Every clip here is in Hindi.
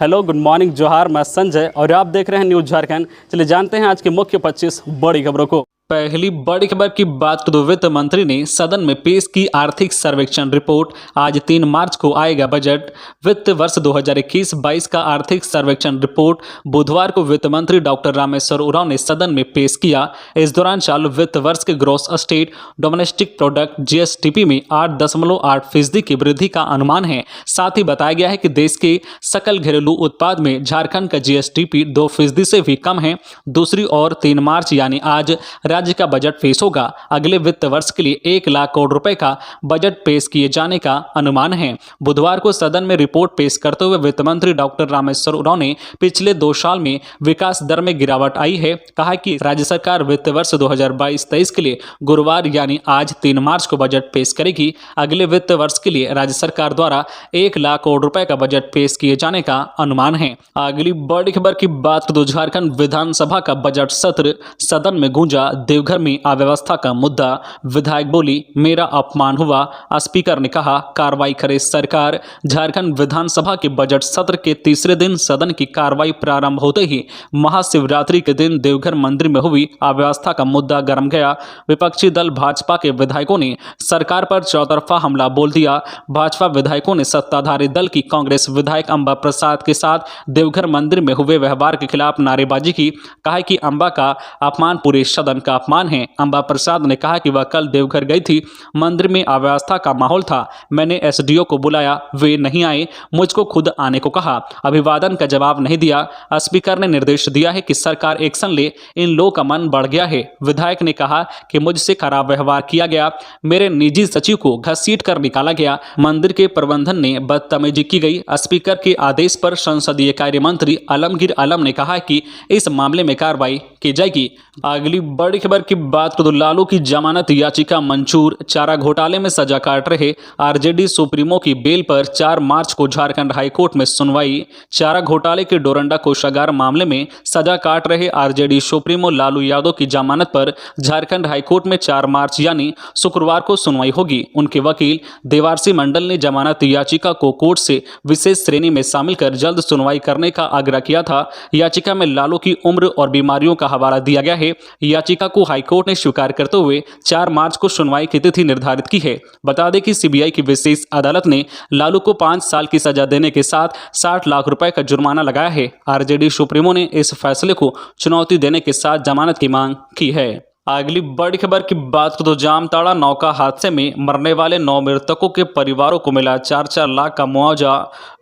हेलो, गुड मॉर्निंग, जोहार। मैं संजय और आप देख रहे हैं न्यूज़ झारखंड। चलिए जानते हैं आज की मुख्य 25 बड़ी खबरों को। पहली बड़ी खबर की बात करें तो वित्त मंत्री ने सदन में पेश की आर्थिक सर्वेक्षण रिपोर्ट। आज 3 मार्च को आएगा बजट। वित्त वर्ष 2021-22 का आर्थिक सर्वेक्षण रिपोर्ट बुधवार को वित्त मंत्री डॉक्टर रामेश्वर उरांव ने सदन में पेश किया। इस दौरान चालू वित्त वर्ष के gross state domestic product GSDP में 8.8% की वृद्धि का अनुमान है। साथ ही बताया गया है कि देश के सकल घरेलू उत्पाद में झारखंड का जीएसडीपी 2% से भी कम है। दूसरी ओर 3 मार्च यानी आज राज्य का बजट पेश होगा। अगले वित्त वर्ष के लिए 1 लाख करोड़ रुपए का बजट पेश किए जाने का अनुमान है। बुधवार को सदन में रिपोर्ट पेश करते हुए वित्त मंत्री डॉक्टर रामेश्वर उरांव ने पिछले 2 साल में विकास दर में गिरावट आई है। कहा कि राज्य सरकार वित्त वर्ष 2022-23 के लिए गुरुवार यानी आज 3 मार्च को बजट पेश करेगी। अगले वित्त वर्ष के लिए राज्य सरकार द्वारा 1 लाख करोड़ रुपए का बजट पेश किए जाने का अनुमान है। अगली बड़ी खबर की बात करें तो झारखंड विधानसभा का बजट सत्र सदन में गूंजा। देवघर में अव्यवस्था का मुद्दा, विधायक बोली मेरा अपमान हुआ। स्पीकर ने कहा कार्रवाई करे सरकार। झारखंड विधानसभा के बजट सत्र के तीसरे दिन सदन की कार्रवाई प्रारंभ होते ही महाशिवरात्रि के दिन देवघर मंदिर में हुई अव्यवस्था का मुद्दा गर्म गया। विपक्षी दल भाजपा के विधायकों ने सरकार पर चौतरफा हमला बोल दिया। भाजपा विधायकों ने सत्ताधारी दल की कांग्रेस विधायक अंबा प्रसाद के साथ देवघर मंदिर में हुए व्यवहार के खिलाफ नारेबाजी की। कहा कि अंबा का अपमान पूरे सदन का अपमान है। अंबा प्रसाद ने कहा कि वह कल देवघर गई थी, मंदिर में अव्यवस्था का माहौल था। मैंने एसडीओ को बुलाया, वे नहीं आए, मुझको खुद आने को कहा, अभिवादन का जवाब नहीं दिया। स्पीकर ने निर्देश दिया है कि सरकार एक्शन ले, इन लोगों का मन बढ़ गया है। विधायक ने कहा कि मुझसे खराब व्यवहार किया गया, मेरे निजी सचिव को घसीट कर निकाला गया, मंदिर के प्रबंधन ने बदतमीजी की गई। स्पीकर के आदेश पर संसदीय कार्य मंत्री आलमगीर आलम ने कहा कि इस मामले में कार्रवाई की जाएगी। अगली बड़ी खबर की बात करें तो लालू की जमानत याचिका मंजूर। चारा घोटाले में सजा काट रहे आरजेडी सुप्रीमो की बेल पर 4 मार्च को झारखंड हाईकोर्ट में सुनवाई। चारा घोटाले के डोरंडा कोषागार मामले में सजा काट रहे आरजेडी सुप्रीमो लालू यादव की जमानत पर झारखंड हाईकोर्ट में 4 मार्च यानी शुक्रवार को सुनवाई होगी। उनके वकील देवारसी मंडल ने जमानत याचिका को कोर्ट से विशेष श्रेणी में शामिल कर जल्द सुनवाई करने का आग्रह किया था। याचिका में लालू की उम्र और बीमारियों का हवाला दिया गया है। याचिका को हाईकोर्ट ने स्वीकार करते हुए 4 मार्च को सुनवाई की तिथि निर्धारित की है। बता दें कि सीबीआई की विशेष अदालत ने लालू को 5 साल की सजा देने के साथ 60 लाख रुपए का जुर्माना लगाया है। आरजेडी सुप्रीमो ने इस फैसले को चुनौती देने के साथ जमानत की मांग की है। अगली बड़ी खबर की बात करें तो जामताड़ा नौका हादसे में मरने वाले 9 मृतकों के परिवारों को मिला 4-4 लाख का मुआवजा।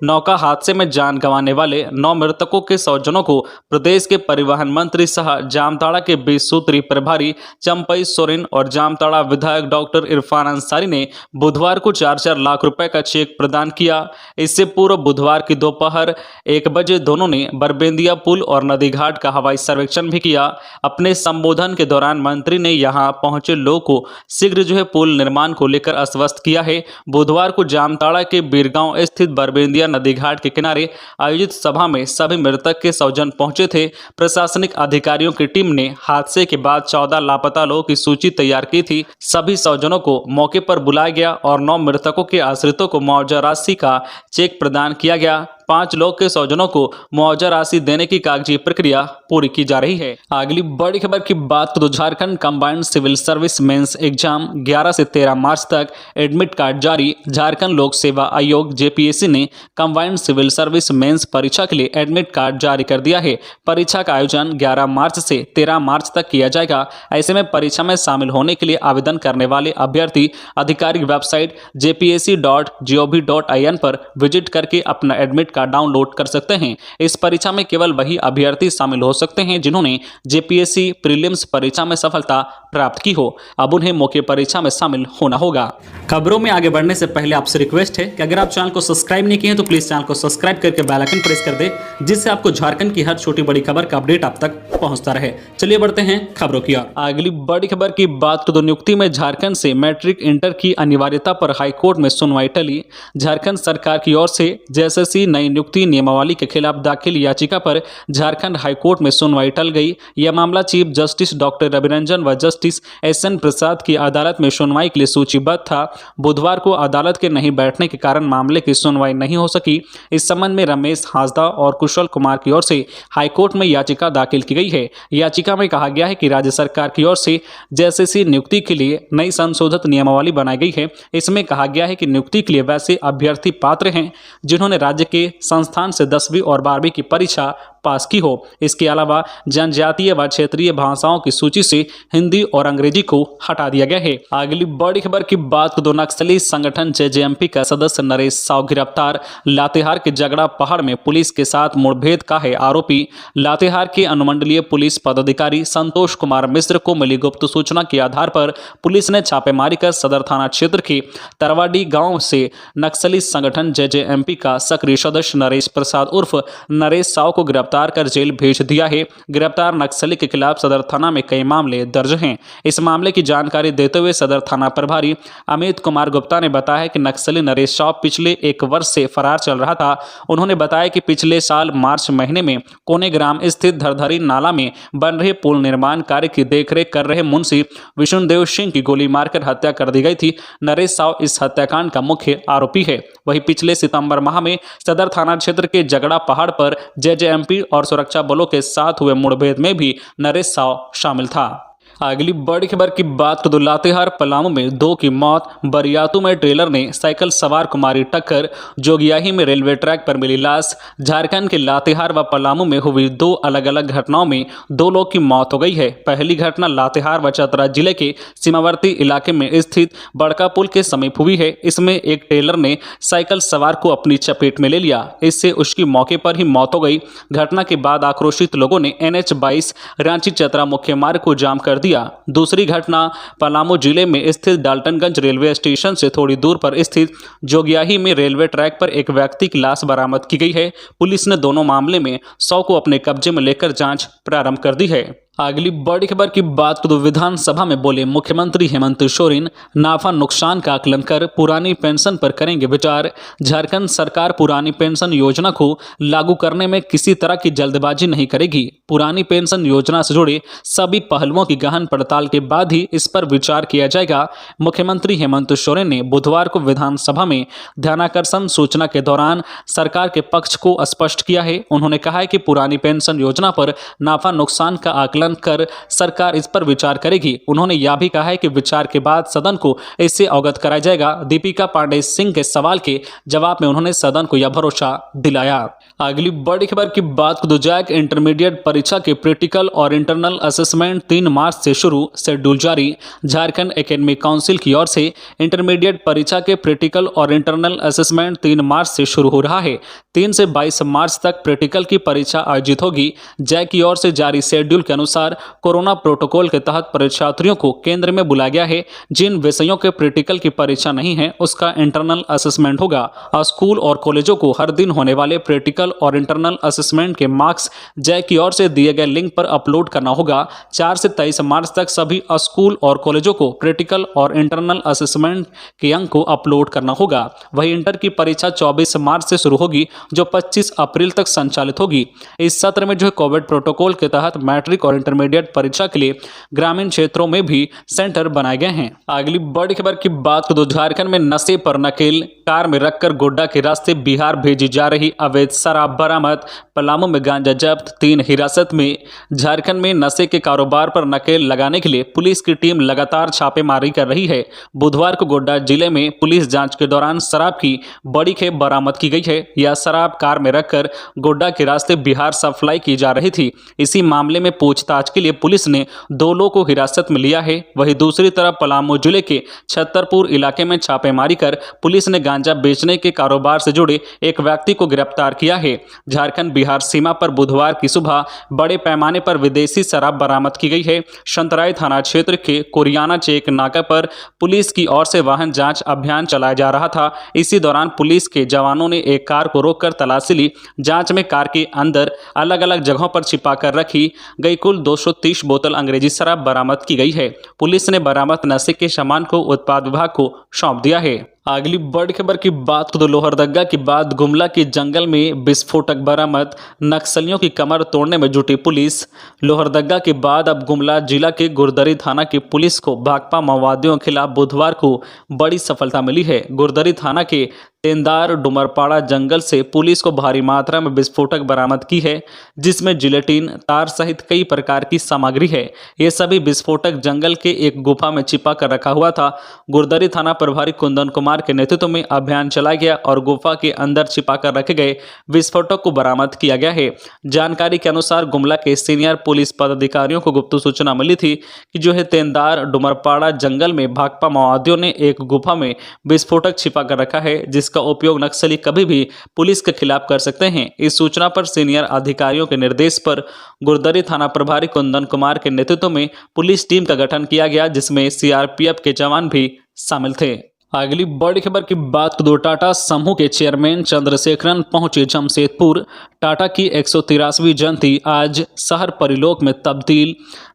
नौका हादसे में जान गंवाने वाले 9 मृतकों के स्वजनों को प्रदेश के परिवहन मंत्री सह जामताड़ा के 20 सूत्री प्रभारी चंपई सोरेन और जामताड़ा विधायक डॉक्टर इरफान अंसारी ने बुधवार को 4-4 लाख रुपए का चेक प्रदान किया। इससे पूर्व बुधवार की दोपहर 1 बजे दोनों ने बरबेंदिया पुल और नदी घाट का हवाई सर्वेक्षण भी किया। अपने संबोधन के दौरान मंत्री ने यहां पहुंचे लोगों को शीघ्र पुल निर्माण को लेकर आश्वस्त किया है। बुधवार को जामताड़ा के बीरगांव स्थित बरबेंदिया नदी घाट के किनारे आयोजित सभा में सभी मृतक के स्वजन पहुंचे थे। प्रशासनिक अधिकारियों की टीम ने हादसे के बाद 14 लापता लोगों की सूची तैयार की थी। सभी स्वजनों को मौके पर बुलाया गया और 9 मृतकों के आश्रितों को मुआवजा राशि का चेक प्रदान किया गया। 5 लोग के स्वजनों को मुआवजा राशि देने की कागजी प्रक्रिया पूरी की जा रही है। अगली बड़ी खबर की बात तो Jharkhand combined civil service mains exam 11 से 13 मार्च तक एडमिट कार्ड जारी। झारखंड लोक सेवा आयोग जेपीएससी ने कंबाइंड सिविल सर्विस मेंस परीक्षा के लिए एडमिट कार्ड जारी कर दिया है। परीक्षा का आयोजन 11 मार्च से 13 मार्च तक किया जाएगा। ऐसे में परीक्षा में शामिल होने के लिए आवेदन करने वाले अभ्यर्थी आधिकारिक वेबसाइट jpsc.gov.in पर विजिट करके अपना एडमिट डाउनलोड कर सकते हैं। इस परीक्षा में केवल वही अभ्यर्थी शामिल हो सकते हैं जिन्होंने जेपीएससी प्रीलिम्स परीक्षा में सफलता प्राप्त की हो। अब उन्हें मौके परीक्षा में शामिल होना होगा। खबरों में आगे बढ़ने से पहले आपसे रिक्वेस्ट है कि अगर आप चैनल को सब्सक्राइब नहीं किए हैं तो प्लीज चैनल को सब्सक्राइब करके बेल आइकन प्रेस कर दे, जिससे आपको झारखंड की हर छोटी बड़ी खबर का अपडेट आप तक पहुंचता रहे। चलिए बढ़ते हैं खबरों की ओर। अगली बड़ी खबर की बात तो नियुक्ति में झारखंड से मैट्रिक इंटर की अनिवार्यता पर हाईकोर्ट में सुनवाई टली। झारखंड सरकार की ओर से जेएसएससी नई नई नियुक्ति नियमावली के खिलाफ दाखिल याचिका पर झारखंड हाईकोर्ट में सुनवाई टल गई। यह मामला चीफ जस्टिस डॉक्टर रविरंजन व जस्टिस एस.एन. प्रसाद की अदालत में सुनवाई के लिए सूचीबद्ध था। बुधवार को अदालत के नहीं बैठने के कारण मामले की सुनवाई नहीं हो सकी। इस संबंध में रमेश हांसदा और कुशल कुमार की ओर से हाईकोर्ट में याचिका दाखिल की गई है। याचिका में कहा गया है कि राज्य सरकार की ओर से जेएसएससी नियुक्ति के लिए नई संशोधित नियमावली बनाई गई है। इसमें कहा गया है कि नियुक्ति के लिए वैसे अभ्यर्थी पात्र हैं जिन्होंने राज्य के संस्थान से 10वीं और 12वीं की परीक्षा पास की हो। इसके अलावा जनजातीय व क्षेत्रीय भाषाओं की सूची से हिंदी और अंग्रेजी को हटा दिया गया है। अगली बड़ी खबर की बात करें तो नक्सली संगठन जेजेएमपी का सदस्य नरेश साव गिरफ्तार। लातेहार के जगड़ा पहाड़ में पुलिस के साथ मुठभेड़ का है आरोपी। लातेहार के अनुमंडलीय पुलिस पदाधिकारी संतोष कुमार मिश्र को मिली गुप्त सूचना के आधार पर पुलिस ने छापेमारी कर सदर थाना क्षेत्र के तरवाडी गांव से नक्सली संगठन जेजेएमपी का सक्रिय सदस्य नरेश प्रसाद उर्फ नरेश साव को गिरफ्तार कर जेल भेज दिया है। गिरफ्तार नक्सली के खिलाफ सदर थाना में कई मामले दर्ज हैं। इस मामले की जानकारी देते हुए सदर थाना प्रभारी अमित कुमार गुप्ता ने बताया कि नक्सली नरेश साव पिछले 1 वर्ष से फरार चल रहा था। उन्होंने बताया कि पिछले साल मार्च महीने में कोने ग्राम स्थित धरधरी नाला में बन रहे पुल निर्माण कार्य की देखरेख कर रहे मुंशी विष्णुदेव सिंह की गोली मारकर हत्या कर दी गई थी। नरेश साव इस हत्याकांड का मुख्य आरोपी है। वहीं पिछले सितंबर माह में सदर थाना क्षेत्र के जगड़ा पहाड़ पर जेजेएमपी और सुरक्षा बलों के साथ हुए मुठभेड़ में भी नरेश साव शामिल था। अगली बड़ी खबर की बात करें तो लातेहार पलामू में 2 की मौत। बरियातू में ट्रेलर ने साइकिल सवार को मारी टक्कर। जोगियाही में रेलवे ट्रैक पर मिली लाश। झारखंड के लातेहार व पलामू में हुई 2 अलग अलग घटनाओं में 2 लोग की मौत हो गई है। पहली घटना लातेहार व चतरा जिले के सीमावर्ती इलाके में स्थित बड़का पुल के समीप हुई है। इसमें एक ट्रेलर ने साइकिल सवार को अपनी चपेट में ले लिया। इससे उसकी मौके पर ही मौत हो गई। घटना के बाद आक्रोशित लोगों ने NH-22 रांची चतरा मुख्य मार्ग को जाम कर दिया। दूसरी घटना पलामू जिले में स्थित डाल्टनगंज रेलवे स्टेशन से थोड़ी दूर पर स्थित जोगियाही में रेलवे ट्रैक पर एक व्यक्ति की लाश बरामद की गई है। पुलिस ने दोनों मामले में 100 को अपने कब्जे में लेकर जांच प्रारंभ कर दी है। अगली बड़ी खबर की बात करें तो विधानसभा में बोले मुख्यमंत्री हेमंत सोरेन, नाफा नुकसान का आकलन कर पुरानी पेंशन पर करेंगे विचार। झारखंड सरकार पुरानी पेंशन योजना को लागू करने में किसी तरह की जल्दबाजी नहीं करेगी। पुरानी पेंशन योजना से जुड़े सभी पहलुओं की गहन पड़ताल के बाद ही इस पर विचार किया जाएगा। मुख्यमंत्री हेमंत सोरेन ने बुधवार को विधानसभा में ध्यानाकर्षण सूचना के दौरान सरकार के पक्ष को स्पष्ट किया है। उन्होंने कहा है कि पुरानी पेंशन योजना पर नाफा नुकसान का आकलन कर सरकार इस पर विचार करेगी। उन्होंने यह भी कहा है कि विचार के बाद सदन को इससे अवगत कराया जाएगा। दीपिका पांडे सिंह के सवाल के जवाब में उन्होंने सदन को यह भरोसा दिलाया। अगली बड़ी खबर की बात करें तो जैक इंटरमीडिएट परीक्षा के प्रैक्टिकल और इंटरनल असेसमेंट 3 मार्च से शुरू, शेड्यूल जारी। झारखंड एकेडमिक काउंसिल की ओर से इंटरमीडिएट परीक्षा के प्रैक्टिकल और इंटरनल असेसमेंट 3 मार्च से शुरू हो रहा है। 3 से 22 मार्च तक प्रैक्टिकल की परीक्षा आयोजित होगी। जैक की ओर से जारी शेड्यूल के अनुसार कोरोना प्रोटोकॉल के तहत परीक्षार्थियों को केंद्र में बुलाया गया है। जिन विषयों के प्रैक्टिकल की परीक्षा नहीं है उसका इंटरनल असेसमेंट होगा। स्कूल और कॉलेजों को हर दिन होने वाले प्रैक्टिकल और इंटरनल असेसमेंट के मार्क्स जैक की ओर से दिए गए लिंक पर अपलोड करना होगा। 4 से 23 मार्च तक सभी स्कूल और कॉलेजों को प्रैक्टिकल और इंटरनल असेसमेंट के अंक को अपलोड करना होगा। वही इंटर की परीक्षा 24 मार्च से शुरू होगी जो 25 अप्रैल तक संचालित होगी। इस सत्र में जो कोविड प्रोटोकॉल के तहत मैट्रिक और इंटरमीडिएट परीक्षा के लिए ग्रामीण क्षेत्रों में भी सेंटर बनाए गए हैं। अगली बड़ी खबर की बात करें तो झारखंड में नशे पर नकेल, कार में रखकर गोड्डा के रास्ते बिहार भेजी जा रही अवैध शराब बरामद। पलामू में गांजा जब्त, 3 हिरासत में। झारखंड में नशे के कारोबार पर नकेल लगाने के लिए पुलिस की टीम लगातार छापेमारी कर रही है। बुधवार को गोड्डा जिले में पुलिस जांच के दौरान शराब की बड़ी खेप बरामद की गई है। यह शराब कार में रखकर गोड्डा के रास्ते बिहार सप्लाई की जा रही थी। इसी मामले में पूछताछ के लिए पुलिस ने 2 लोगों को हिरासत में लिया है। वहीं दूसरी तरफ पलामू जिले के छतरपुर इलाके में छापेमारी कर पुलिस ने गांजा बेचने के कारोबार से जुड़े एक व्यक्ति को गिरफ्तार किया है। झारखंड बिहार सीमा पर बुधवार की सुबह बड़े पैमाने पर विदेशी शराब बरामद की गई है। संतराई थाना क्षेत्र के कोरियाना चेक नाका पर पुलिस की ओर से वाहन जांच अभियान चलाया जा रहा था। इसी दौरान पुलिस के जवानों ने एक कार को रोककर तलाशी ली। जांच में कार के अंदर अलग अलग जगहों पर छिपाकर रखी गई कुल 230 बोतल अंग्रेजी शराब बरामद की गई है। पुलिस ने बरामद नशे के सामान को उत्पाद विभाग को सौंप दिया है। अगली बड़ी खबर की बात करें तो लोहरदगा के बाद गुमला के जंगल में विस्फोटक बरामद, नक्सलियों की कमर तोड़ने में जुटी पुलिस। लोहरदगा के बाद अब गुमला जिला के गुरदरी थाना की पुलिस को भाकपा माओवादियों के खिलाफ बुधवार को बड़ी सफलता मिली है। गुरदरी थाना के तेंदार डुमरपाड़ा जंगल से पुलिस को भारी मात्रा में विस्फोटक बरामद की है, जिसमें जिलेटिन, तार सहित कई प्रकार की सामग्री है। ये सभी विस्फोटक जंगल के एक गुफा में छिपा कर रखा हुआ था। गुरदरी थाना प्रभारी कुंदन कुमार के नेतृत्व में अभियान चलाया गया और गुफा के अंदर छिपा कर रखे गए विस्फोटक को बरामद किया गया है। जानकारी के अनुसार गुमला के सीनियर पुलिस पदाधिकारियों को गुप्त सूचना मिली थी कि जो है तेंदार डुमरपाड़ा जंगल में भाकपा माओवादियों ने एक गुफा में विस्फोटक छिपा कर रखा है, जिसका उपयोग नक्सली कभी भी पुलिस के खिलाफ कर सकते हैं। इस सूचना पर सीनियर अधिकारियों के निर्देश पर गुरदरी थाना प्रभारी कुंदन कुमार के नेतृत्व में पुलिस टीम का गठन किया गया, जिसमें सीआरपीएफ के जवान भी शामिल थे। अगली बड़ी खबर की बात करें तो टाटा समूह के चेयरमैन चंद्रशेखरन पहुंचे जमशेदपुर। टाटा की 183वीं जयंती आज शहर परिलोक में तब्दील।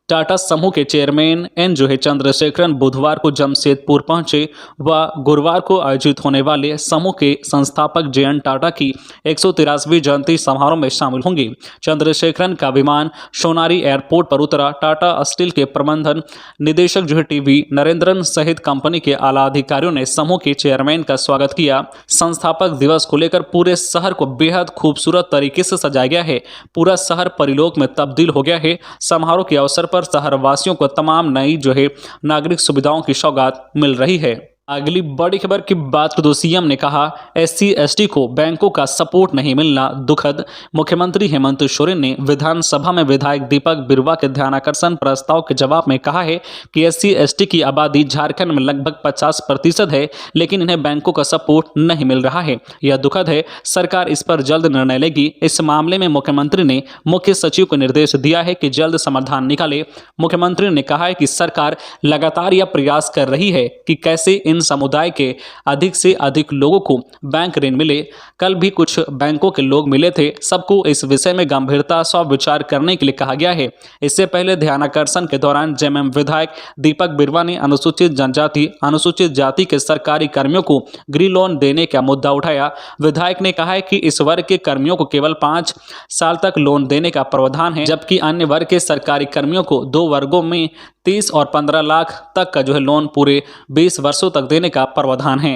टाटा समूह के चेयरमैन जो है चंद्रशेखरन बुधवार को जमशेदपुर पहुंचे व गुरुवार को आयोजित होने वाले समूह के संस्थापक JN टाटा की 183वीं जयंती समारोह में शामिल होंगे। चंद्रशेखरन का विमान सोनारी एयरपोर्ट पर उतरा। टाटा स्टील के प्रबंधन निदेशक जो है TV नरेंद्रन सहित कंपनी के आला अधिकारियों ने समूह के चेयरमैन का स्वागत किया। संस्थापक दिवस को लेकर पूरे शहर को बेहद खूबसूरत तरीके से सजाया गया है। पूरा शहर परिलोक में तब्दील हो गया है। समारोह के अवसर पर शहरवासियों को तमाम नई जो है नागरिक सुविधाओं की सौगात मिल रही है। अगली बड़ी खबर की बात करें तो सीएम ने कहा SC/ST को बैंकों का सपोर्ट नहीं मिलना दुखद। मुख्यमंत्री हेमंत सोरेन ने विधानसभा में विधायक दीपक बिरुवा के ध्यानाकर्षण प्रस्ताव के जवाब में कहा है कि SC/ST की आबादी झारखंड में लगभग 50% है, लेकिन इन्हें बैंकों का सपोर्ट नहीं मिल रहा है। यह दुखद है। सरकार इस पर जल्द निर्णय लेगी। इस मामले में मुख्यमंत्री ने मुख्य सचिव को निर्देश दिया है कि जल्द समाधान निकाले। मुख्यमंत्री ने कहा है कि सरकार लगातार यह प्रयास कर रही है कि कैसे इन समुदाय के अधिक से अधिक लोगों को बैंक ऋण मिले। कल भी कुछ बैंकों के लोग मिले थे। सबको इस विषय में गंभीरता से विचार करने के लिए कहा गया है। इससे पहले ध्यानाकर्षण के दौरान जेएमएम विधायक दीपक बिरुवा ने अनुसूचित जनजाति, अनुसूचित जाति के सरकारी कर्मियों को गृह लोन देने का मुद्दा उठाया। विधायक ने कहा है कि इस वर्ग के कर्मियों को केवल 5 साल तक लोन देने का प्रावधान है, जबकि अन्य वर्ग के सरकारी कर्मियों को 2 वर्गों में 30 और 15 लाख तक का जो है लोन पूरे 20 वर्षों तक देने का प्रावधान है।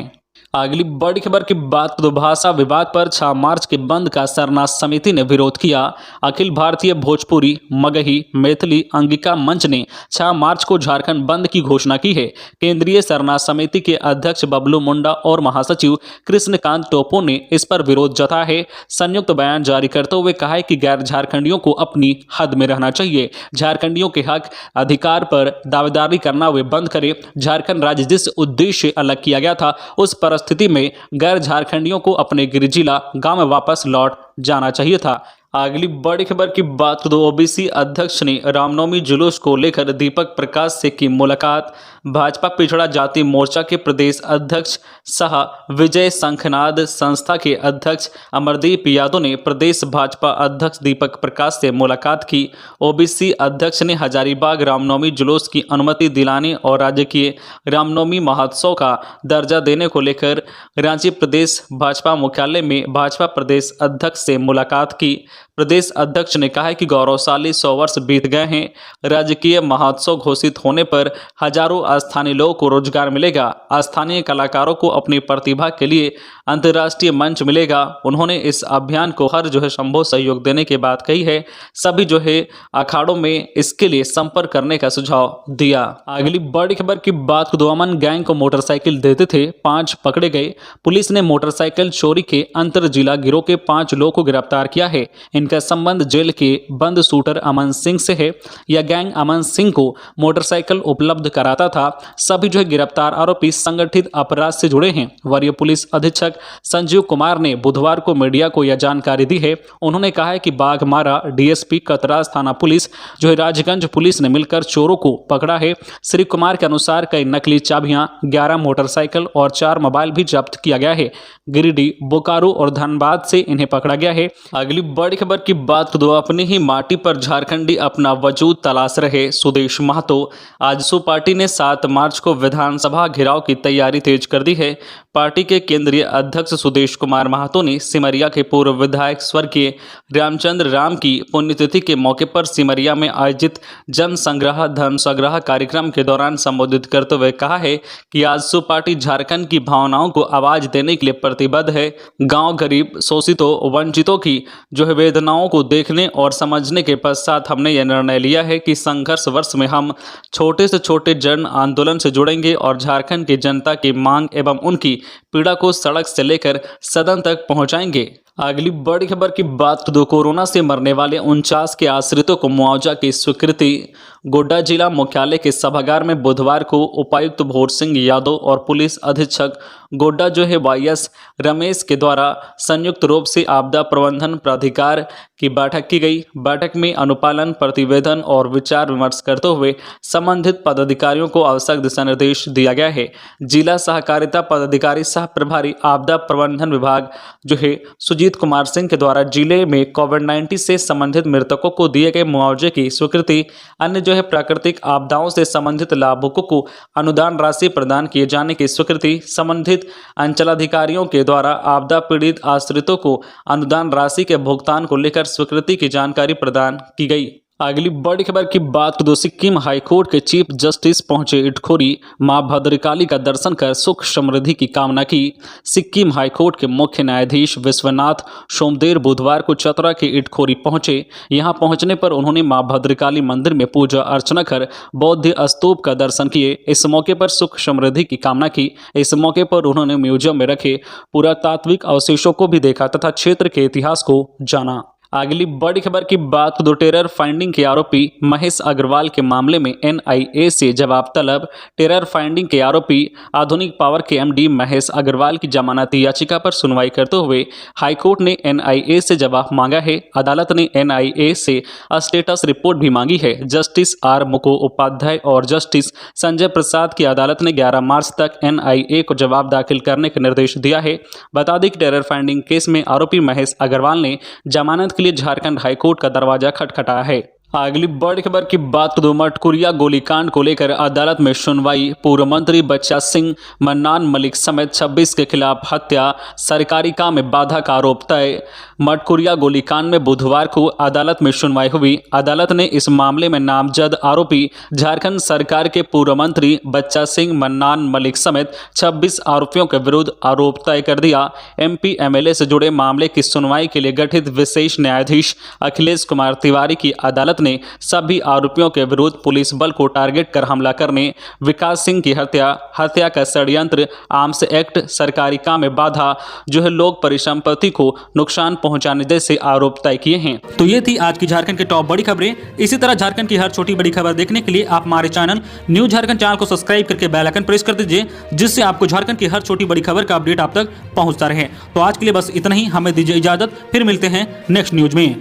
अगली बड़ी खबर की बात तो भाषा विवाद पर 6 मार्च के बंद का सरना समिति ने विरोध किया। अखिल भारतीय भोजपुरी, मगही, मैथिली अंगिका मंच ने 6 मार्च को झारखंड बंद की घोषणा की है। केंद्रीय सरना समिति के अध्यक्ष बबलू मुंडा और महासचिव कृष्णकांत टोपो ने इस पर विरोध जताया है। संयुक्त बयान जारी करते हुए कहा है कि गैर झारखंडियों को अपनी हद में रहना चाहिए। झारखंडियों के हक अधिकार पर दावेदारी करना वे बंद करे। झारखंड राज्य जिस उद्देश्य से अलग किया गया था, उस परिस्थिति में गैर झारखंडियों को अपने गृह जिला गांव में वापस लौट जाना चाहिए था। अगली बड़ी खबर की बात तो ओबीसी अध्यक्ष ने रामनवमी जुलूस को लेकर दीपक प्रकाश से की मुलाकात। भाजपा पिछड़ा जाति मोर्चा के प्रदेश अध्यक्ष सह विजय शंखनाद संस्था के अध्यक्ष अमरदीप यादव ने प्रदेश भाजपा अध्यक्ष दीपक प्रकाश से मुलाकात की। ओबीसी अध्यक्ष ने हजारीबाग रामनवमी जुलूस की अनुमति दिलाने और राज्य के रामनवमी महोत्सव का दर्जा देने को लेकर रांची प्रदेश भाजपा मुख्यालय में भाजपा प्रदेश अध्यक्ष से मुलाकात की। प्रदेश अध्यक्ष ने कहा है कि गौरवशाली 100 वर्ष बीत गए हैं। राजकीय महोत्सव घोषित होने पर हजारों स्थानीय लोगों को रोजगार मिलेगा। स्थानीय कलाकारों को अपनी प्रतिभा के लिए अंतर्राष्ट्रीय मंच मिलेगा। उन्होंने इस अभियान को हर जो है संभव सहयोग देने की बात कही है। सभी जो है अखाड़ों में इसके लिए संपर्क करने का सुझाव दिया। अगली बड़ी खबर की बात को अमन गैंग को मोटरसाइकिल देते थे, 5 पकड़े गए। पुलिस ने मोटरसाइकिल चोरी के अंतर जिला गिरोह के 5 लोगों को गिरफ्तार किया है। इनका संबंध जेल के बंद शूटर अमन सिंह से है। यह गैंग अमन सिंह को मोटरसाइकिल उपलब्ध कराता था। सभी जो है गिरफ्तार आरोपी संगठित अपराध से जुड़े हैं। वरीय पुलिस अधीक्षक निरीक्षक संजीव कुमार ने बुधवार को मीडिया को यह जानकारी दी है। उन्होंने कहा है कि बाघमारा डीएसपी कतरास थाना पुलिस जो है राजगंज पुलिस ने मिलकर चोरों को पकड़ा है। श्री कुमार के अनुसार कई नकली चाबियां, 11 मोटरसाइकिल और 4 मोबाइल भी जब्त किया गया है। गिरिडीह, बोकारो और धनबाद से इन्हें पकड़ा गया है। अगली बड़ी खबर की बात करो, अपनी ही माटी पर झारखंडी अपना वजूद तलाश रहे सुदेश महतो। आजसू पार्टी ने 7 मार्च को विधानसभा घेराव की तैयारी तेज कर दी है। पार्टी के केंद्रीय अध्यक्ष सुदेश कुमार महतो ने सिमरिया के पूर्व विधायक स्वर्गीय रामचंद्र राम की पुण्यतिथि के मौके पर सिमरिया में आयोजित जन संग्रह धन संग्रह कार्यक्रम के दौरान संबोधित करते हुए कहा है कि आजसू पार्टी झारखंड की भावनाओं को आवाज देने के लिए प्रतिबद्ध है। गांव गरीब, शोषितों, वंचितों की जो है वेदनाओं को देखने और समझने के पश्चात हमने यह निर्णय लिया है कि संघर्ष वर्ष में हम छोटे से छोटे जन आंदोलन से जुड़ेंगे और झारखंड की जनता की मांग एवं उनकी पीड़ा को सड़क से लेकर सदन तक पहुंचाएंगे। अगली बड़ी खबर की बात तो कोरोना से मरने वाले 49 के आश्रितों को मुआवजा की स्वीकृति। गोड्डा जिला मुख्यालय के सभागार में बुधवार को उपायुक्त भोर सिंह यादव और पुलिस अधीक्षक गोड्डा जो है वाईएस रमेश के द्वारा संयुक्त रूप से आपदा प्रबंधन प्राधिकार की बैठक की गई। बैठक में अनुपालन, प्रतिवेदन और विचार विमर्श करते हुए संबंधित पदाधिकारियों को आवश्यक दिशा निर्देश दिया गया है। जिला सहकारिता पदाधिकारी सह प्रभारी आपदा प्रबंधन विभाग जो है सुजीत कुमार सिंह के द्वारा जिले में कोविड-19 से संबंधित मृतकों को दिए गए मुआवजे की स्वीकृति, अन्य जो है प्राकृतिक आपदाओं से संबंधित लाभुकों को अनुदान राशि प्रदान किए जाने की स्वीकृति, संबंधित अंचलाधिकारियों के द्वारा आपदा पीड़ित आश्रितों को अनुदान राशि के भुगतान को लेकर स्वीकृति की जानकारी प्रदान की गई। अगली बड़ी खबर की बात तो सिक्किम हाईकोर्ट के चीफ जस्टिस पहुंचे इटखोरी, मां भद्रकाली का दर्शन कर सुख समृद्धि की कामना की। सिक्किम हाईकोर्ट के मुख्य न्यायाधीश विश्वनाथ सोमदेव बुधवार को चतरा के इटखोरी पहुंचे। यहां पहुंचने पर उन्होंने मां भद्रकाली मंदिर में पूजा अर्चना कर बौद्ध स्तूप का दर्शन किए। इस मौके पर सुख समृद्धि की कामना की। इस मौके पर उन्होंने म्यूजियम में रखे पुरातात्विक अवशेषों को भी देखा तथा क्षेत्र के इतिहास को जाना। अगली बड़ी खबर की बात तो टेरर फाइंडिंग के आरोपी महेश अग्रवाल के मामले में एनआईए से जवाब तलब। टेरर फाइंडिंग के आरोपी आधुनिक पावर के एमडी महेश अग्रवाल की जमानती याचिका पर सुनवाई करते हुए हाईकोर्ट ने एनआईए से जवाब मांगा है। अदालत ने एनआईए से स्टेटस रिपोर्ट भी मांगी है। जस्टिस आर मुखोपाध्याय और जस्टिस संजय प्रसाद की अदालत ने 11 मार्च तक एनआईए को जवाब दाखिल करने का निर्देश दिया है। बता दें कि टेरर फाइंडिंग केस में आरोपी महेश अग्रवाल ने जमानत के लिए झारखंड हाईकोर्ट का दरवाजा खटखटाया है। अगली बड़ी खबर की बात तो मटकुरिया गोलीकांड को लेकर अदालत में सुनवाई। पूर्व मंत्री बच्चा सिंह, मन्नान मलिक समेत 26 के खिलाफ हत्या, सरकारी काम में बाधा का आरोप तय। मटकुरिया गोलीकांड में बुधवार को अदालत में सुनवाई हुई। अदालत ने इस मामले में नामजद आरोपी झारखंड सरकार के पूर्व मंत्री बच्चा सिंह, मन्नान मलिक समेत 26 आरोपियों के विरुद्ध आरोप तय कर दिया। एमपी एमएलए से जुड़े मामले की सुनवाई के लिए गठित विशेष न्यायाधीश अखिलेश कुमार तिवारी की अदालत ने सभी आरोपियों के विरुद्ध पुलिस बल को टारगेट कर हमला करने, विकास सिंह की हत्या का षड्यंत्र, आर्म्स एक्ट, सरकारी काम में बाधा जो है लोक परिसंपत्ति को नुकसान पहुंचाने जैसे आरोप तय किए हैं। तो ये थी आज की झारखंड की टॉप बड़ी खबरें। इसी तरह झारखंड की हर छोटी बड़ी खबर देखने के लिए आप हमारे चैनल न्यूज झारखंड चैनल को सब्सक्राइब करके बेल आइकन प्रेस कर दीजिए, जिससे आपको झारखंड की हर छोटी बड़ी खबर का अपडेट आप तक पहुंचता रहे। तो आज के लिए बस इतना ही, हमें दीजिए इजाजत, फिर मिलते हैं नेक्स्ट न्यूज में।